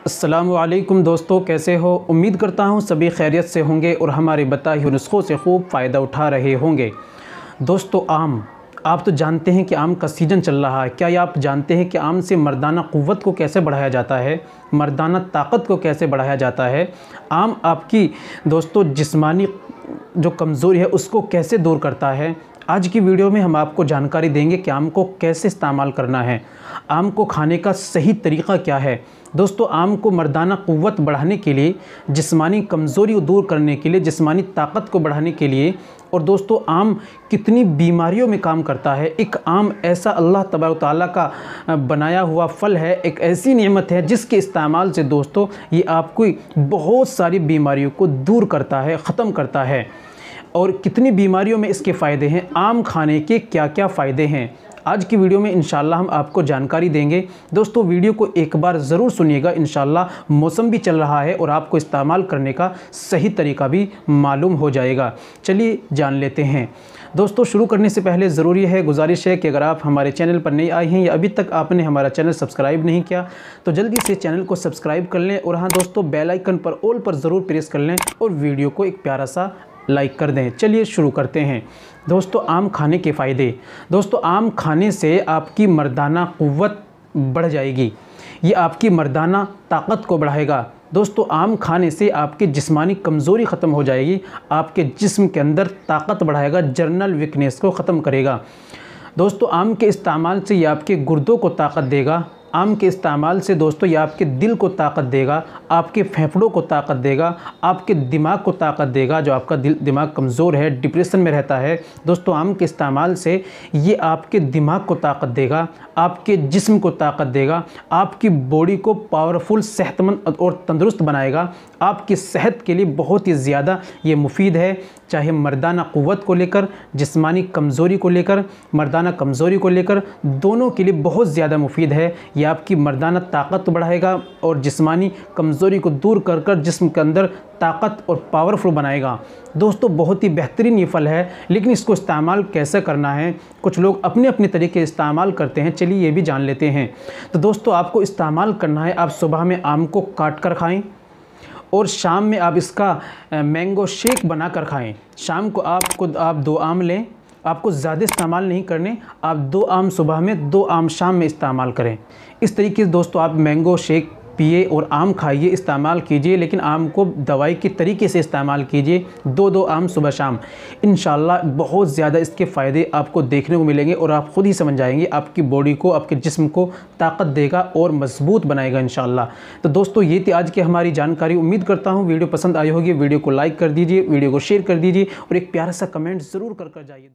अस्सलामुअलैकुम दोस्तों, कैसे हो? उम्मीद करता हूँ सभी खैरियत से होंगे और हमारे बताए हुए नुस्खों से खूब फ़ायदा उठा रहे होंगे। दोस्तों, आम आप तो जानते हैं कि आम का सीज़न चल रहा है। क्या ये आप जानते हैं कि आम से मर्दाना क़ुव्वत को कैसे बढ़ाया जाता है, मर्दाना ताकत को कैसे बढ़ाया जाता है? आम आपकी दोस्तों जिस्मानी जो कमज़ोरी है उसको कैसे दूर करता है? आज की वीडियो में हम आपको जानकारी देंगे कि आम को कैसे इस्तेमाल करना है, आम को खाने का सही तरीक़ा क्या है। दोस्तों, आम को मर्दाना क़ुव्वत बढ़ाने के लिए, जिस्मानी कमज़ोरी को दूर करने के लिए, जिस्मानी ताकत को बढ़ाने के लिए, और दोस्तों आम कितनी बीमारियों में काम करता है। एक आम ऐसा अल्लाह तबारक तआला का बनाया हुआ फल है, एक ऐसी नेमत है जिसके इस्तेमाल से दोस्तों ये आपको बहुत सारी बीमारियों को दूर करता है, ख़त्म करता है। और कितनी बीमारियों में इसके फ़ायदे हैं, आम खाने के क्या क्या फ़ायदे हैं, आज की वीडियो में इंशाल्लाह हम आपको जानकारी देंगे। दोस्तों, वीडियो को एक बार ज़रूर सुनिएगा। इंशाल्लाह मौसम भी चल रहा है और आपको इस्तेमाल करने का सही तरीका भी मालूम हो जाएगा। चलिए जान लेते हैं। दोस्तों, शुरू करने से पहले ज़रूरी है, गुजारिश है कि अगर आप हमारे चैनल पर नए आए हैं या अभी तक आपने हमारा चैनल सब्सक्राइब नहीं किया तो जल्दी से चैनल को सब्सक्राइब कर लें। और हाँ दोस्तों, बेल आइकन पर ऑल पर ज़रूर प्रेस कर लें और वीडियो को एक प्यारा सा लाइक कर दें। चलिए शुरू करते हैं। दोस्तों, आम खाने के फ़ायदे। दोस्तों, आम खाने से आपकी मर्दाना क़ुव्वत बढ़ जाएगी, ये आपकी मर्दाना ताकत को बढ़ाएगा। दोस्तों, आम खाने से आपकी जिस्मानी कमज़ोरी ख़त्म हो जाएगी, आपके जिस्म के अंदर ताकत बढ़ाएगा, जर्नल वीकनेस को ख़त्म करेगा। दोस्तों, आम के इस्तेमाल से ये आपके गुर्दों को ताकत देगा। आम के इस्तेमाल से दोस्तों ये आपके दिल को ताकत देगा, आपके फेफड़ों को ताकत देगा, आपके दिमाग को ताकत देगा। जो आपका दिमाग कमज़ोर है, डिप्रेशन में रहता है, दोस्तों आम के इस्तेमाल से ये आपके दिमाग को ताकत देगा, आपके जिस्म को ताकत देगा, आपकी बॉडी को पावरफुल, सेहतमंद और तंदुरुस्त बनाएगा। आपकी सेहत के लिए बहुत ही ज़्यादा ये मुफीद है, चाहे मर्दाना क़ुव्वत को लेकर, जिस्मानी कमज़ोरी को लेकर, मर्दाना कमज़ोरी को लेकर, दोनों के लिए बहुत ज़्यादा मुफीद है। ये आपकी मर्दाना ताकत बढ़ाएगा और जिस्मानी कमज़ोरी को दूर कर कर जिस्म के अंदर ताकत और पावरफुल बनाएगा। दोस्तों, बहुत ही बेहतरीन ये फल है, लेकिन इसको इस्तेमाल कैसे करना है, कुछ लोग अपने अपने तरीके इस्तेमाल करते हैं। चलिए ये भी जान लेते हैं। तो दोस्तों, आपको इस्तेमाल करना है, आप सुबह में आम को काट कर खाएँ और शाम में आप इसका मैंगो शेक बना कर खाएँ। शाम को आप 2 आम लें, आपको ज़्यादा इस्तेमाल नहीं करने, आप 2 आम सुबह में, 2 आम शाम में इस्तेमाल करें। इस तरीके से दोस्तों आप मैंगो शेक पिए और आम खाइए, इस्तेमाल कीजिए, लेकिन आम को दवाई के तरीके से इस्तेमाल कीजिए। 2-2 आम सुबह शाम, इंशाल्लाह बहुत ज़्यादा इसके फ़ायदे आपको देखने को मिलेंगे और आप ख़ुद ही समझ जाएंगे। आपकी बॉडी को, आपके जिस्म को ताकत देगा और मजबूत बनाएगा इंशाल्लाह। तो दोस्तों, ये थी आज की हमारी जानकारी। उम्मीद करता हूँ वीडियो पसंद आई होगी। वीडियो को लाइक कर दीजिए, वीडियो को शेयर कर दीजिए और एक प्यारा सा कमेंट ज़रूर कर जाइए।